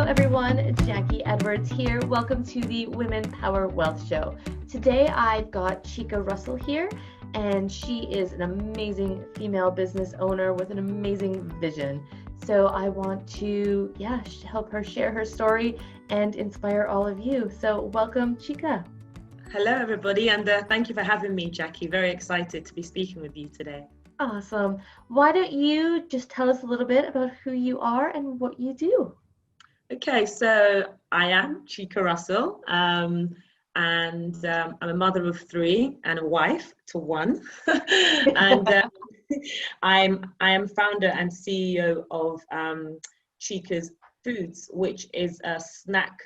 everyone, Jackie Edwards here. Welcome to the Women Power Wealth Show. Today I've got Chika Russell here, and she is an amazing female business owner with an amazing vision. So I want to, help her share her story and inspire all of you. So welcome, Chika. Hello, everybody, and thank you for having me, Jackie. Very excited to be speaking with you today. Awesome. Why don't you just tell us a little bit about who you are and what you do? Okay, so I am Chika Russell, and I'm a mother of three and a wife to one. And I am founder and CEO of Chika's Foods, which is a snack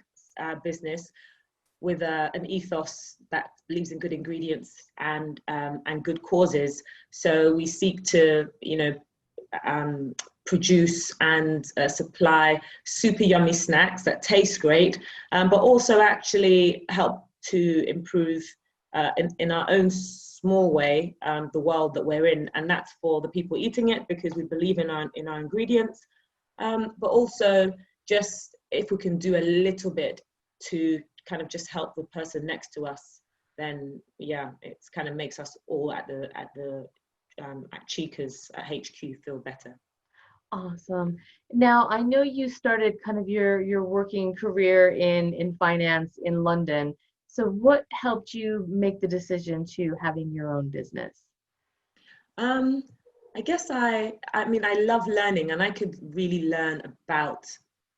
business with an ethos that believes in good ingredients and good causes. So we seek to, produce and supply super yummy snacks that taste great, but also actually help to improve in our own small way the world that we're in, and that's for the people eating it because we believe in our ingredients, but also just if we can do a little bit to kind of just help the person next to us, then it's kind of makes us all at Chika's at HQ feel better. Awesome. Now, I know you started kind of your working career in finance in London. So what helped you make the decision to having your own business? I guess I mean, I love learning, and I could really learn about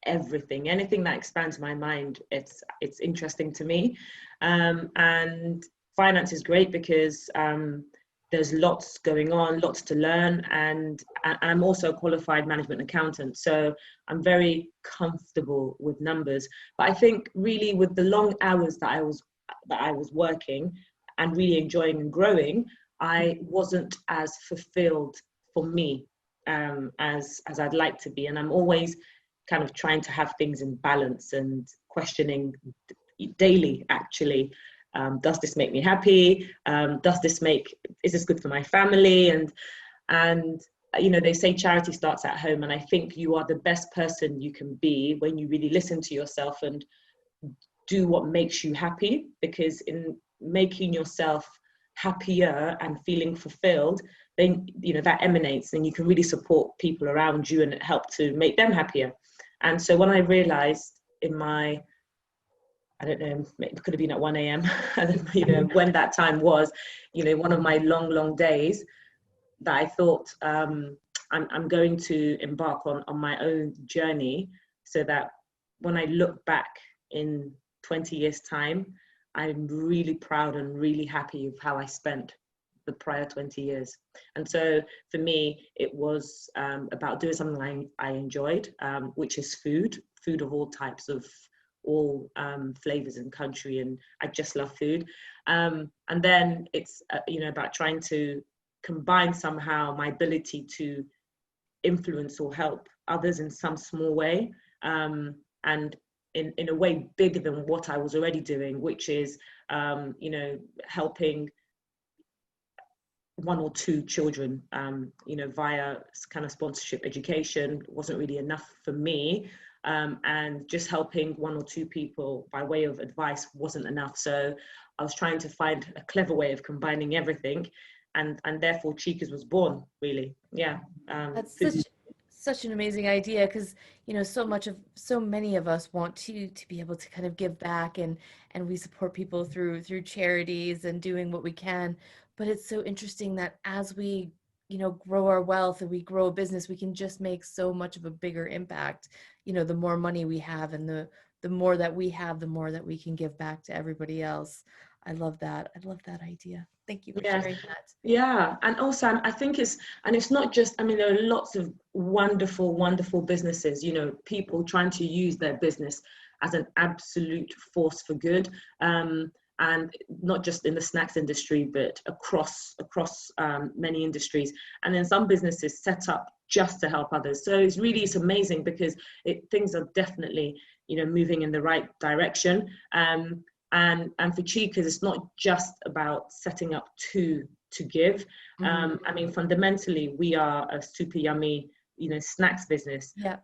anything that expands my mind. It's interesting to me, and finance is great because there's lots going on, lots to learn, and I'm also a qualified management accountant, so I'm very comfortable with numbers. But I think really with the long hours that I was working and really enjoying and growing, I wasn't as fulfilled for me as I'd like to be, and I'm always kind of trying to have things in balance and questioning daily, actually. Does this make me happy? Is this good for my family? And they say charity starts at home, and I think you are the best person you can be when you really listen to yourself and do what makes you happy, because in making yourself happier and feeling fulfilled, then that emanates, and you can really support people around you and help to make them happier. And so when I realized in my, I don't know, it could have been at 1 a.m. when that time was, one of my long days, that I thought I'm going to embark on my own journey, so that when I look back in 20 years' time, I'm really proud and really happy with how I spent the prior 20 years. And so for me, it was about doing something I enjoyed, which is food of all types, of all flavors and country, and I just love food. And then it's about trying to combine somehow my ability to influence or help others in some small way, and in a way bigger than what I was already doing, which is helping one or two children, via kind of sponsorship education. Wasn't really enough for me. And just helping one or two people by way of advice wasn't enough. So I was trying to find a clever way of combining everything, and therefore Chika's was born, really. That's such an amazing idea, because so many of us want to be able to kind of give back, and we support people through charities and doing what we can. But it's so interesting that as we grow our wealth and we grow a business, we can just make so much of a bigger impact. The more money we have, and the more that we have, the more that we can give back to everybody else. I love that idea. Thank you for sharing that. Yeah, and also I think it's not just, there are lots of wonderful businesses, people trying to use their business as an absolute force for good, and not just in the snacks industry, but across many industries. And then some businesses set up just to help others. So it's amazing, because things are definitely moving in the right direction. And for Chika's, it's not just about setting up to give. Fundamentally, we are a super yummy snacks business, Yeah.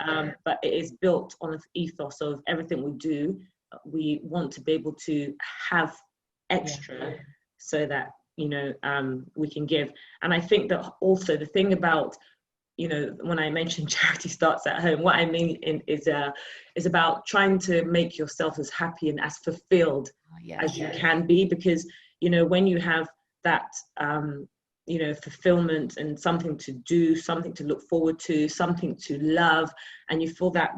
but it is built on an ethos of everything we do. We want to be able to have Yeah. extra so that we can give. And I think that also the thing about when I mention charity starts at home, what I mean is about trying to make yourself as happy and as fulfilled as you can be, because when you have that fulfillment and something to do, something to look forward to, something to love, and you feel that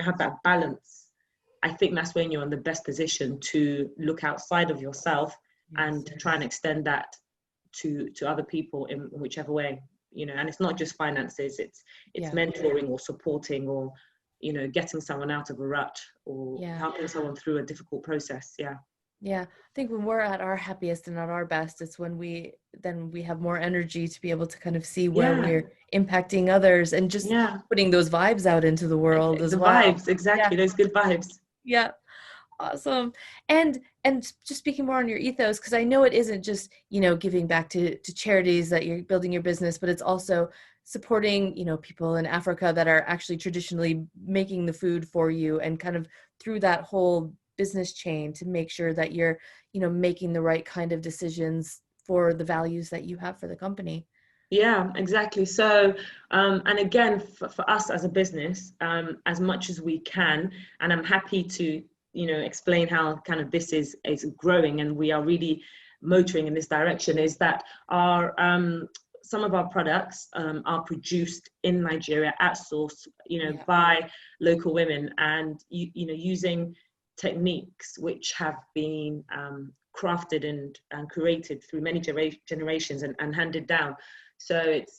have that balance, I think that's when you're in the best position to look outside of yourself and try and extend that to other people in whichever way. And it's not just finances, it's mentoring or supporting or getting someone out of a rut or helping someone through a difficult process. I think when we're at our happiest and at our best, it's when we have more energy to be able to kind of see where we're impacting others and just putting those vibes out into the world as well. Vibes, exactly. Those good vibes. Awesome. And just speaking more on your ethos, because I know it isn't just, giving back to charities that you're building your business, but it's also supporting, people in Africa that are actually traditionally making the food for you, and kind of through that whole business chain to make sure that you're, making the right kind of decisions for the values that you have for the company. Yeah, exactly. So, and again, for us as a business, as much as we can, and I'm happy to explain how kind of this is growing and we are really motoring in this direction, is that our some of our products are produced in Nigeria at source, by local women, and using techniques which have been crafted and created through many generations and handed down. So it's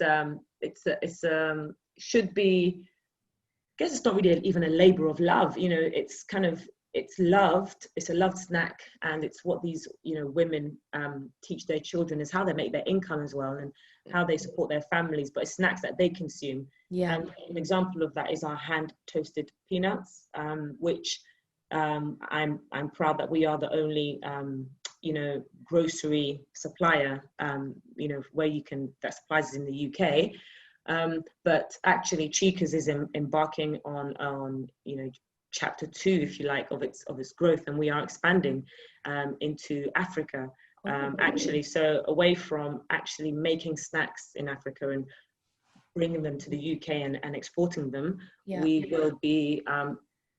should be, I guess it's not really even a labor of love, it's kind of, it's a loved snack, and it's what these women teach their children, is how they make their income as well, and how they support their families, but it's snacks that they consume. And an example of that is our hand toasted peanuts, which I'm proud that we are the only grocery supplier where that supplies in the UK. But actually Chika's is embarking on chapter 2, if you like, of its growth, and we are expanding into Africa, actually. So away from actually making snacks in Africa and bringing them to the UK and exporting them, we will be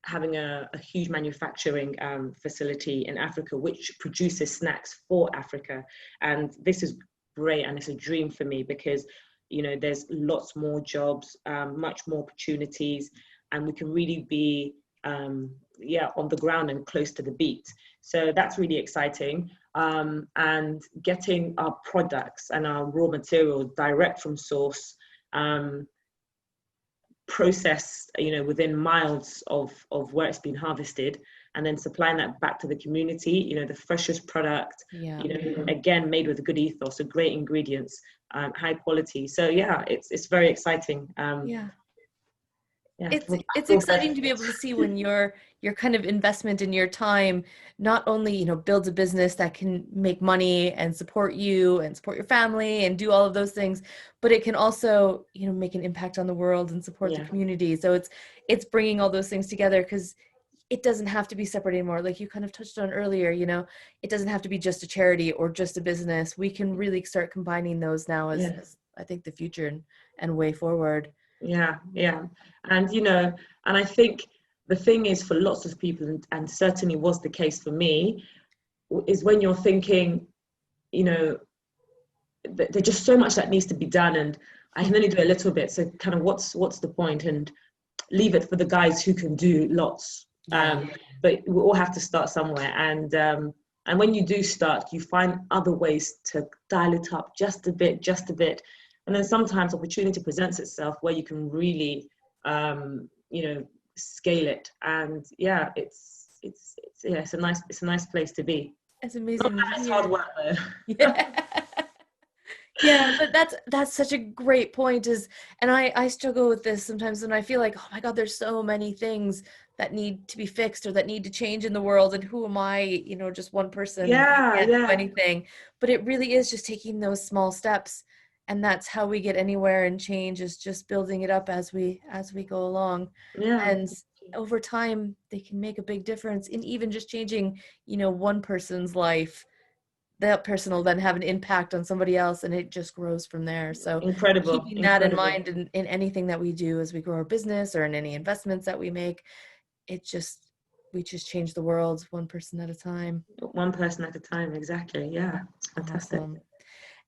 having a huge manufacturing facility in Africa which produces snacks for Africa. And this is great, and it's a dream for me, because there's lots more jobs, much more opportunities, and we can really be on the ground and close to the beat. So that's really exciting. And getting our products and our raw material direct from source, processed within miles of where it's been harvested, and then supplying that back to the community, the freshest product, again made with a good ethos, a great ingredients, high quality. So it's very exciting. It's exciting to be able to see when your kind of investment in your time not only builds a business that can make money and support you and support your family and do all of those things, but it can also make an impact on the world and support the community. So it's bringing all those things together, because it doesn't have to be separate anymore. Like you kind of touched on earlier, it doesn't have to be just a charity or just a business. We can really start combining those now as I think the future and way forward. And and I think the thing is, for lots of people, and certainly was the case for me, is when you're thinking, there's just so much that needs to be done, and I can only do a little bit, so kind of what's the point, and leave it for the guys who can do lots. But we all have to start somewhere, and when you do start, you find other ways to dial it up just a bit, and then sometimes opportunity presents itself where you can really scale it. And it's a nice place to be. It's amazing. It's hard work though. But that's such a great point. And I struggle with this sometimes, and I feel like, oh my God, there's so many things that need to be fixed or that need to change in the world, and who am I, just one person can't do anything. But it really is just taking those small steps and that's how we get anywhere and change, is just building it up as we go along. Yeah, And over time they can make a big difference in even just changing, one person's life. That person will then have an impact on somebody else, and it just grows from there. So incredible, keeping that in incredible. mind in anything that we do as we grow our business or in any investments that we make, it just we just change the world one person at a time. One person at a time, exactly. Yeah, it's fantastic. Awesome.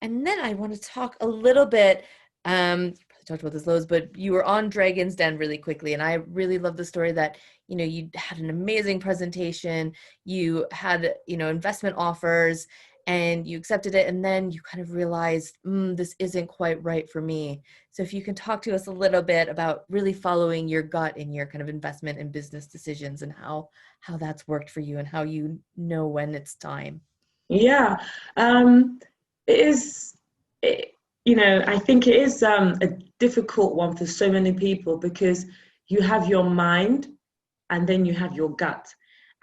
And then I want to talk a little bit. You probably talked about this loads, but you were on Dragon's Den really quickly, and I really love the story that you had an amazing presentation. You had investment offers, and you accepted it, and then you kind of realized, this isn't quite right for me. So if you can talk to us a little bit about really following your gut in your kind of investment and business decisions, and how that's worked for you, and how you know when it's time. Yeah, it is. It, I think it is a difficult one for so many people because you have your mind and then you have your gut.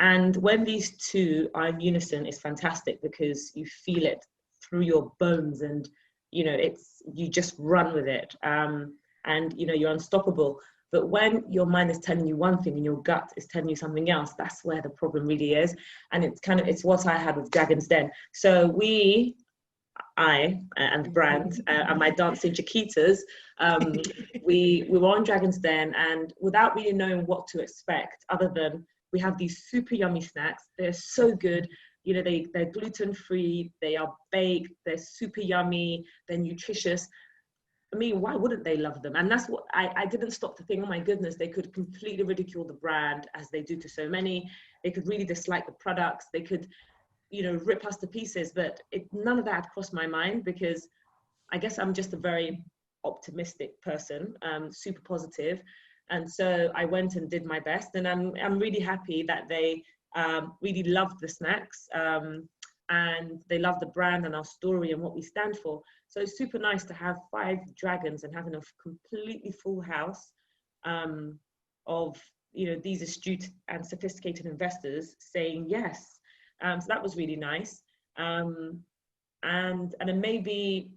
And when these two are in unison, it's fantastic because you feel it through your bones, and you just run with it, and you're unstoppable. But when your mind is telling you one thing and your gut is telling you something else, that's where the problem really is. And it's what I had with Dragon's Den. So I and the brand and my dancing Chiquitas, we were on Dragon's Den, and without really knowing what to expect, other than we have these super yummy snacks. They're so good. They're gluten free. They are baked. They're super yummy. They're nutritious. I mean, why wouldn't they love them? And that's what I didn't stop to think, oh my goodness, they could completely ridicule the brand as they do to so many. They could really dislike the products. They could, rip us to pieces. But none of that had crossed my mind because I guess I'm just a very optimistic person, super positive. And so I went and did my best. And I'm really happy that they really loved the snacks. And they love the brand and our story and what we stand for. So it's super nice to have 5 dragons and having a completely full house of these astute and sophisticated investors saying yes. So that was really nice. And then maybe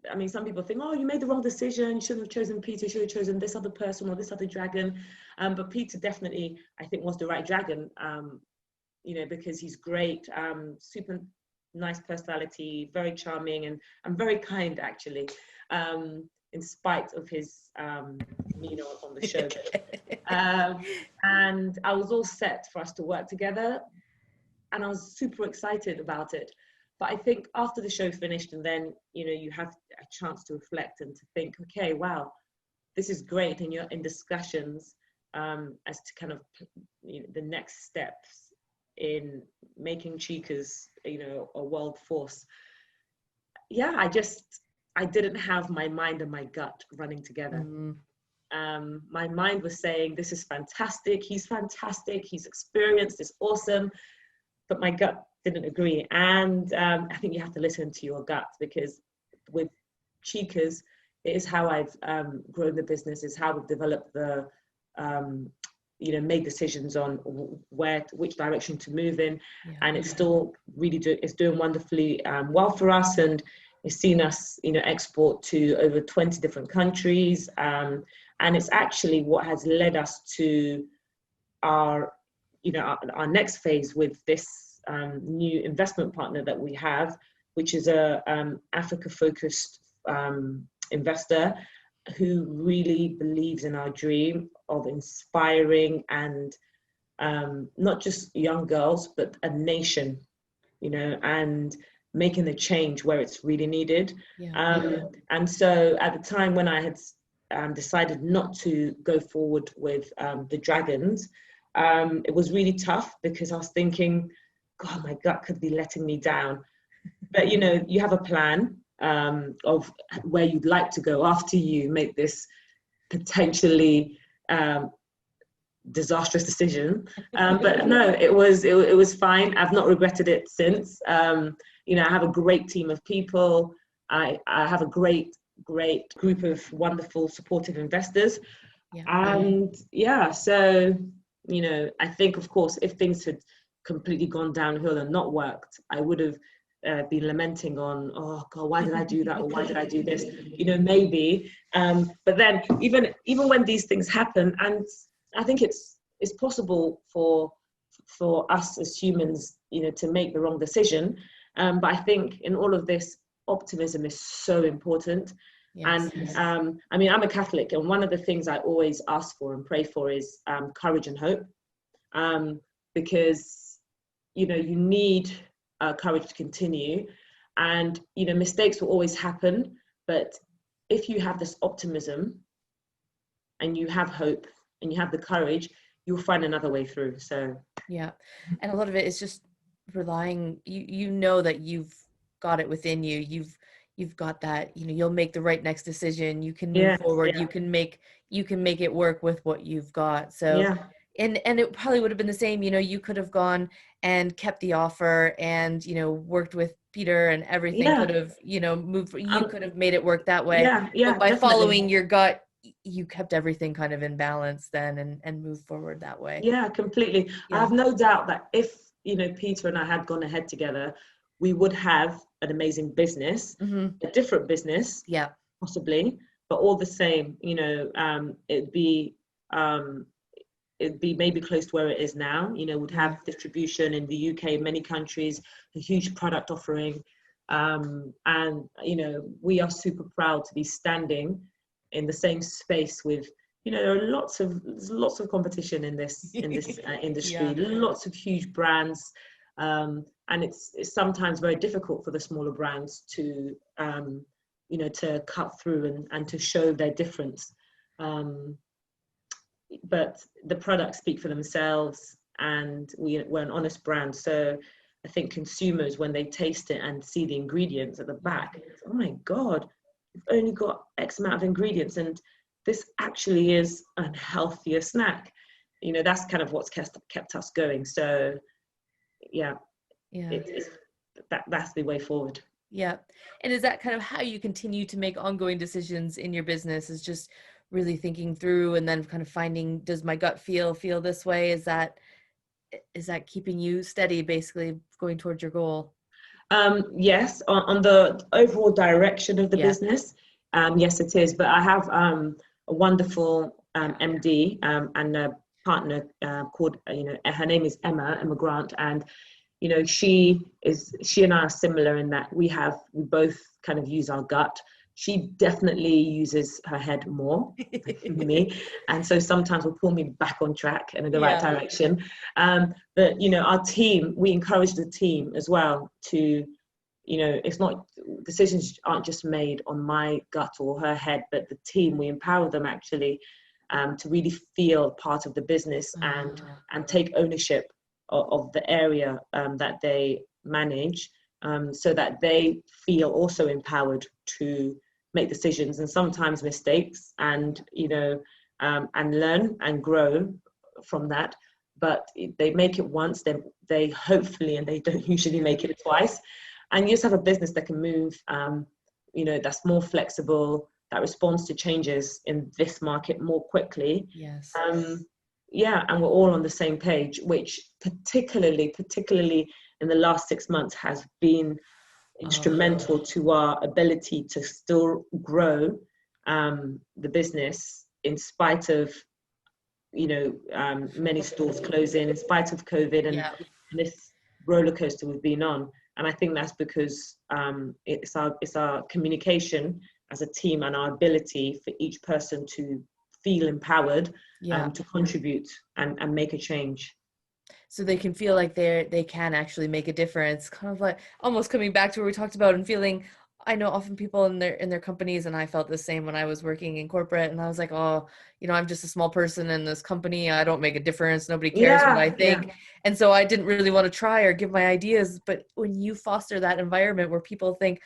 I mean, some people think, oh, you made the wrong decision. You shouldn't have chosen Peter. You should have chosen this other person or this other dragon. But Peter definitely, I think, was the right dragon. Because he's great, super nice personality, very charming, and very kind, actually, in spite of his demeanor on the show. And I was all set for us to work together, and I was super excited about it. But I think after the show finished, and then you have a chance to reflect and to think, okay, wow, this is great, and you're in discussions as to kind of the next steps in making Chika's, a world force. Yeah, I didn't have my mind and my gut running together. My mind was saying, this is fantastic, he's experienced, it's awesome, but my gut didn't agree. And I think you have to listen to your gut, because with Chika's, it is how I've grown the business, is how we've developed the made decisions on which direction to move in. Yeah. And it's still really it's doing wonderfully well for us, and it's seen us export to over 20 different countries, and it's actually what has led us to our next phase with this new investment partner that we have, which is a Africa focused investor who really believes in our dream of inspiring and not just young girls, but a nation, and making the change where it's really needed. Yeah. And so at the time when I had decided not to go forward with the dragons, it was really tough, because I was thinking, God, my gut could be letting me down. But you have a plan of where you'd like to go after you make this potentially disastrous decision. But no, it was fine. I've not regretted it since. I have a great team of people. I have a great group of wonderful, supportive investors. Yeah. And yeah, so I think, of course, if things had completely gone downhill and not worked, I would have been lamenting on, oh God, why did I do that, or why did I do this? Maybe. But then even when these things happen, and I think it's possible for us as humans, to make the wrong decision. But I think in all of this, optimism is so important. Yes. And I mean, I'm a Catholic, and one of the things I always ask for and pray for is courage and hope, because you need courage to continue, and mistakes will always happen. But if you have this optimism, and you have hope, and you have the courage, you'll find another way through. So yeah, and a lot of it is just relying. You know that you've got it within you. You've got that. You'll make the right next decision. You can move forward. Yeah. You can make it work with what you've got. So. Yeah. And it probably would have been the same, you could have gone and kept the offer and, worked with Peter, and everything could have, moved. You could have made it work that way. Yeah, but by definitely following your gut, you kept everything kind of in balance then, and moved forward that way. Yeah, completely. Yeah. I have no doubt that if, Peter and I had gone ahead together, we would have an amazing business, a different business, yeah, possibly, but all the same, it'd be maybe close to where it is now. Would have distribution in the UK, many countries, a huge product offering. And, we are super proud to be standing in the same space with, there are lots of competition in this industry, lots of huge brands. And it's sometimes very difficult for the smaller brands to, to cut through and to show their difference. But the products speak for themselves, and we're an honest brand. So I think consumers, when they taste it and see the ingredients at the back, oh my God, you've only got X amount of ingredients, and this actually is a healthier snack. That's kind of what's kept us going. So yeah. That's the way forward. Yeah. And is that kind of how you continue to make ongoing decisions in your business, is just really thinking through and then kind of finding, does my gut feel this way? Is that keeping you steady, basically going towards your goal? Yes, on the overall direction of the business. Yes, it is. But I have a wonderful MD and a partner called, her name is Emma Grant, and she and I are similar in that we both kind of use our gut. She definitely uses her head more than me, and so sometimes will pull me back on track and in the right direction. But our team, we encourage the team as well to, it's not, decisions aren't just made on my gut or her head, but the team, we empower them actually to really feel part of the business and take ownership of the area that they manage, so that they feel also empowered to make decisions, and sometimes mistakes, and and learn and grow from that. But they make it once, then they hopefully, and they don't usually make it twice. And you just have a business that can move, that's more flexible, that responds to changes in this market more quickly. Yes. And we're all on the same page, which particularly in the last 6 months has been instrumental to our ability to still grow the business in spite of many stores closing, in spite of COVID, and this roller coaster we've been on. And I think that's because it's our communication as a team and our ability for each person to feel empowered to contribute and make a change. So they can feel like they can actually make a difference, kind of like almost coming back to where we talked about, and feeling, I know often people in their companies, and I felt the same when I was working in corporate, and I was like, oh, I'm just a small person in this company. I don't make a difference. Nobody cares what I think. Yeah. And so I didn't really want to try or give my ideas. But when you foster that environment where people think,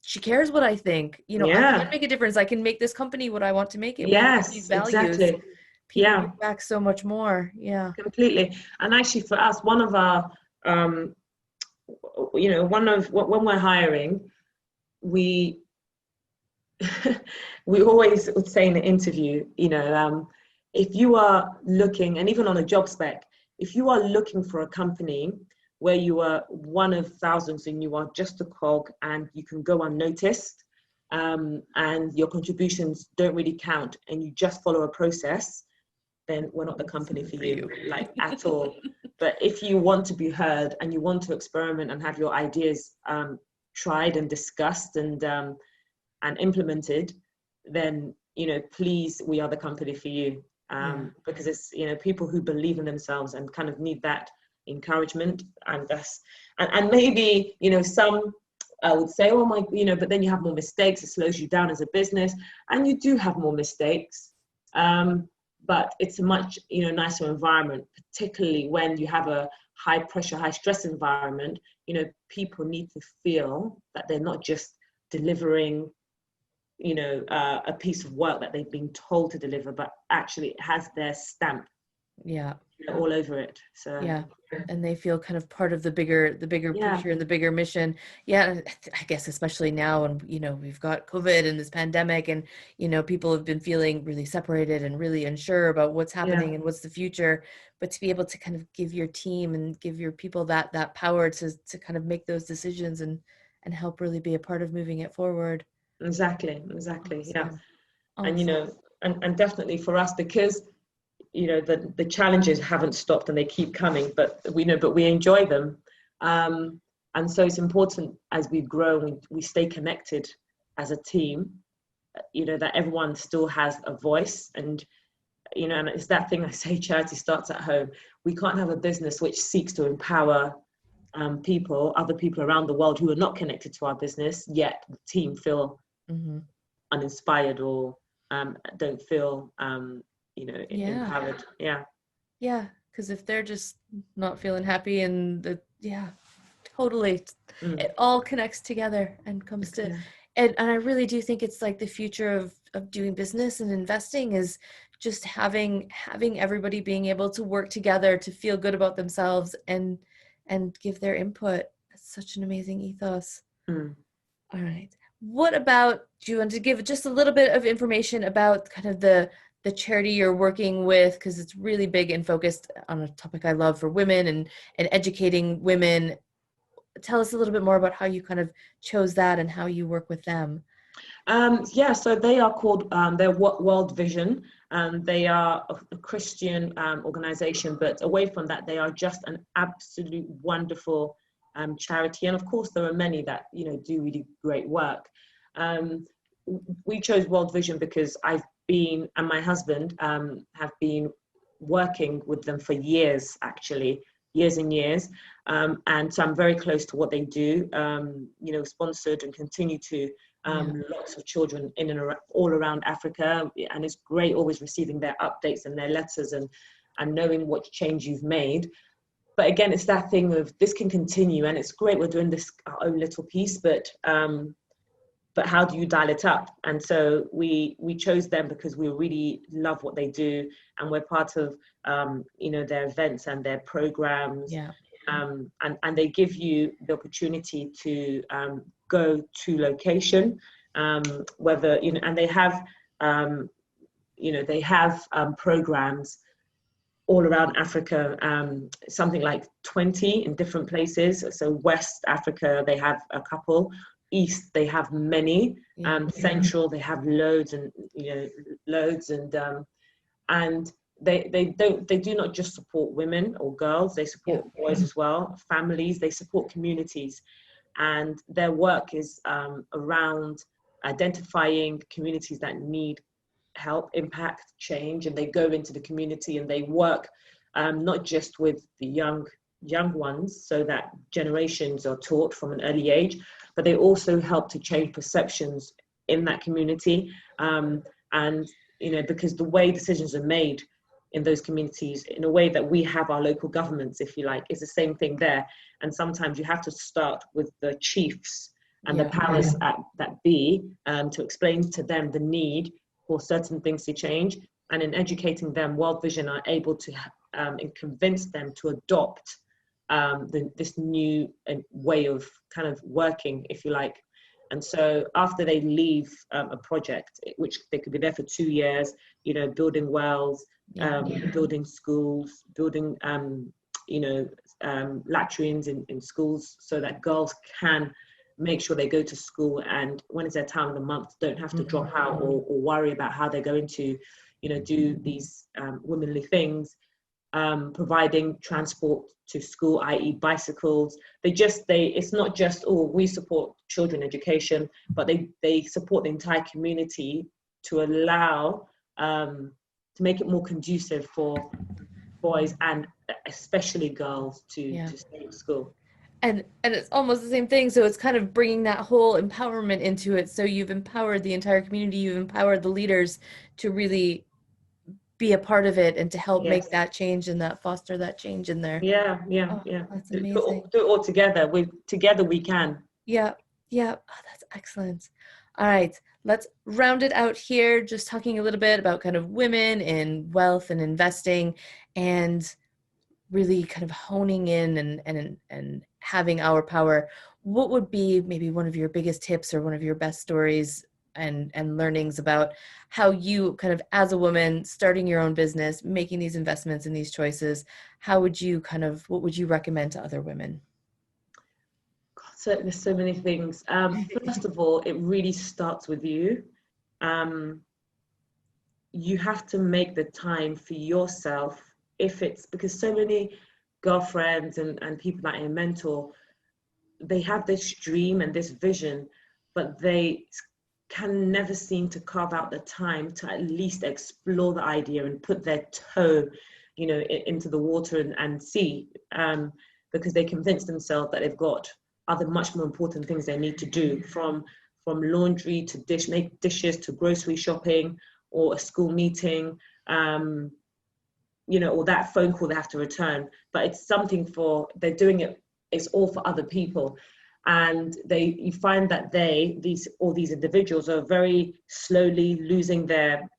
she cares what I think, I can make a difference. I can make this company what I want to make it. Yes, these values. Exactly. People give back so much more. Yeah, completely. And actually for us, one of our, when we're hiring, we always would say in the interview, if you are looking, and even on a job spec, if you are looking for a company where you are one of thousands and you are just a cog and you can go unnoticed, and your contributions don't really count, and you just follow a process, then we're not the company for you, like at all. But if you want to be heard and you want to experiment and have your ideas tried and discussed and implemented, then, you know, please, we are the company for you. Because it's, you know, people who believe in themselves and kind of need that encouragement. And that's, and maybe, you know, some would say, oh my, you know, but then you have more mistakes, it slows you down as a business, and you do have more mistakes. But it's a much, you know, nicer environment, particularly when you have a high pressure, high stress environment. You know, people need to feel that they're not just delivering, you know, a piece of work that they've been told to deliver, but actually it has their stamp, you know, all over it. So and they feel kind of part of the bigger picture and the bigger mission. And I guess especially now, and you know, we've got COVID and this pandemic, and you know, people have been feeling really separated and really unsure about what's happening and what's the future. But to be able to kind of give your team and give your people that power to kind of make those decisions and help really be a part of moving it forward. Exactly. Awesome. And you know, and definitely for us, because you know, the challenges haven't stopped and they keep coming, but we enjoy them. And so it's important as we grow, we stay connected as a team, you know, that everyone still has a voice. And, you know, and it's that thing I say, charity starts at home. We can't have a business which seeks to empower other people around the world who are not connected to our business, yet the team feel uninspired or don't feel you know, empowered. Because if they're just not feeling happy, and totally, it all connects together and comes to, and I really do think it's like the future of doing business and investing is just having everybody being able to work together to feel good about themselves and give their input. That's such an amazing ethos. All right. What about, do you want to give just a little bit of information about kind of the charity you're working with, because it's really big and focused on a topic I love for women and educating women. Tell us a little bit more about how you kind of chose that and how you work with them. So they are called they're World Vision, and they are a Christian organization, but away from that, they are just an absolute wonderful charity. And of course, there are many that, you know, do really great work. We chose World Vision because I've been, and my husband have been working with them for years, actually, years and years. And so I'm very close to what they do, you know, sponsored and continue to lots of children in and all around Africa. And it's great always receiving their updates and their letters and knowing what change you've made. But again, it's that thing of this can continue, and it's great we're doing this our own little piece, but how do you dial it up? And so we chose them because we really love what they do, and we're part of you know, their events and their programs. And they give you the opportunity to go to location, whether, you know, and they have you know, they have programs all around Africa, something like 20 in different places. So West Africa, they have a couple. East, they have many. Central, they have loads, and you know, loads, and they do not just support women or girls, they support boys as well, families, they support communities. And their work is around identifying communities that need help, impact, change, and they go into the community and they work not just with the young ones, so that generations are taught from an early age, but they also help to change perceptions in that community. And you know, because the way decisions are made in those communities, in a way that we have our local governments, if you like, is the same thing there. And sometimes you have to start with the chiefs and the powers that be, to explain to them the need for certain things to change. And in educating them, World Vision are able to convince them to adopt this new way of kind of working, if you like. And so after they leave a project, which they could be there for 2 years, you know, building wells, building schools, building latrines in schools so that girls can make sure they go to school, and when it's their time of the month, don't have to drop out or worry about how they're going to, do these womanly things. Providing transport to school, i.e. bicycles. It's not just, we support children education, but they support the entire community to allow, to make it more conducive for boys and especially girls to stay at school. And it's almost the same thing. So it's kind of bringing that whole empowerment into it. So you've empowered the entire community, you've empowered the leaders to really be a part of it and to help make Yes. that change and that foster that change in there. Yeah. Oh, that's Do amazing. it all together. Together we can. Yeah. Yeah. Oh, that's excellent. All right. Let's round it out here. Just talking a little bit about kind of women in wealth and investing, and really kind of honing in and having our power. What would be maybe one of your biggest tips or one of your best stories and learnings about how you kind of, as a woman starting your own business, making these investments and these choices, what would you recommend to other women? God, there's so many things. First of all, it really starts with you. You have to make the time for yourself, if it's because so many girlfriends and people that I mentor, they have this dream and this vision, but they can never seem to carve out the time to at least explore the idea and put their toe, into the water and see, because they convince themselves that they've got other much more important things they need to do, from laundry to make dishes to grocery shopping or a school meeting, or that phone call they have to return. But it's something they're doing it, it's all for other people. And you find that these individuals are very slowly losing their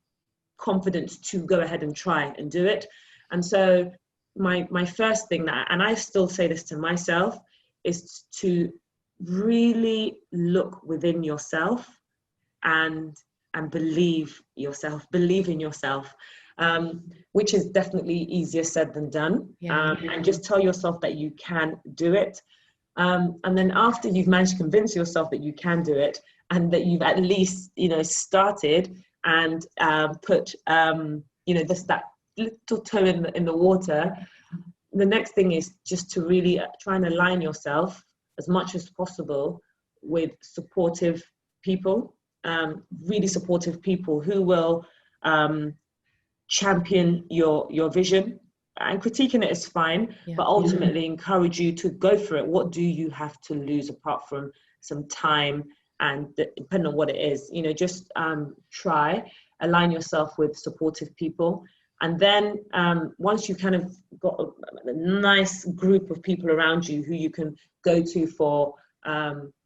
confidence to go ahead and try and do it. And so my first thing, and I still say this to myself, is to really look within yourself and believe in yourself, which is definitely easier said than done. And just tell yourself that you can do it. And then after you've managed to convince yourself that you can do it, and that you've at least, started and put, that little toe in the water, the next thing is just to really try and align yourself as much as possible with supportive people, really supportive people who will champion your vision. And critiquing it is fine, but ultimately encourage you to go for it. What do you have to lose apart from some time? And depending on what it is, just try, align yourself with supportive people. And then once you kind of got a nice group of people around you who you can go to for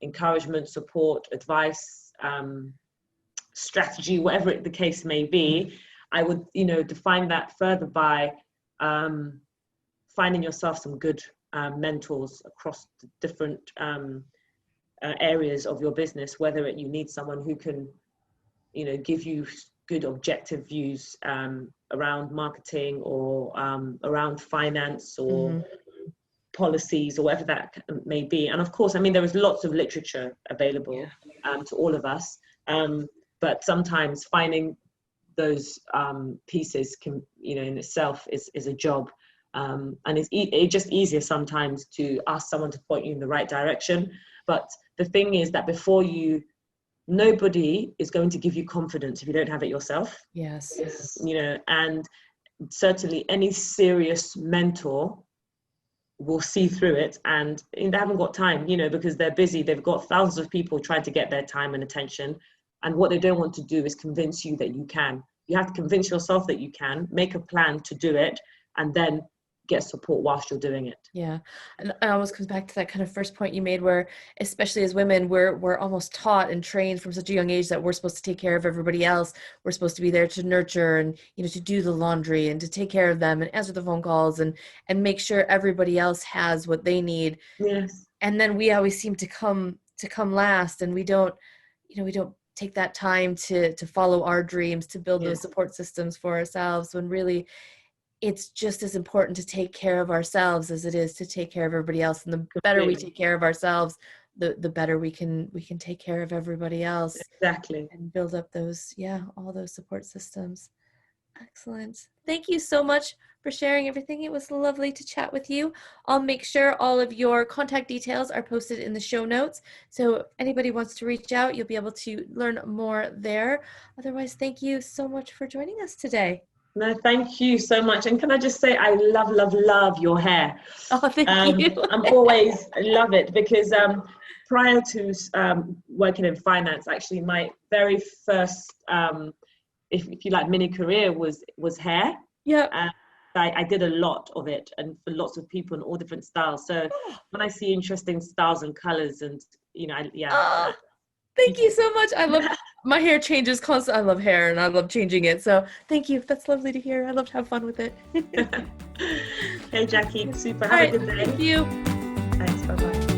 encouragement, support, advice, strategy, whatever the case may be, I would, define that further by finding yourself some good mentors across the different areas of your business, whether you need someone who can, give you good objective views around marketing or around finance or policies or whatever that may be. And of course, there is lots of literature available to all of us, but sometimes finding those pieces can, in itself is a job, and it's just easier sometimes to ask someone to point you in the right direction. But the thing is that nobody is going to give you confidence if you don't have it yourself. Yes. And certainly any serious mentor will see through it, and they haven't got time, because they're busy. They've got thousands of people trying to get their time and attention. And what they don't want to do is convince you that you can. You have to convince yourself that you can, make a plan to do it, and then get support whilst you're doing it. Yeah. And it almost comes back to that kind of first point you made, where especially as women, we're almost taught and trained from such a young age that we're supposed to take care of everybody else. We're supposed to be there to nurture and, to do the laundry and to take care of them and answer the phone calls and make sure everybody else has what they need. Yes. And then we always seem to come last, and we don't take that time to follow our dreams, to build those support systems for ourselves, when really it's just as important to take care of ourselves as it is to take care of everybody else. And the better we Completely. take care of ourselves, the better we can take care of everybody else Exactly. and build up those, all those support systems. Excellent. Thank you so much for sharing everything. It was lovely to chat with you. I'll make sure all of your contact details are posted in the show notes. So if anybody wants to reach out, you'll be able to learn more there. Otherwise, thank you so much for joining us today. No, thank you so much. And can I just say, I love, love, love your hair. Oh, thank you. I'm always love it because prior to working in finance, actually, my very first, if you like, mini career was hair. Yeah. I did a lot of it, and for lots of people in all different styles. So when I see interesting styles and colors, and Oh, thank you so much. I love my hair changes constantly. I love hair and I love changing it. So thank you. That's lovely to hear. I love to have fun with it. Hey, Jackie, super. All Have right, a good day. thank you. Thanks. Bye bye.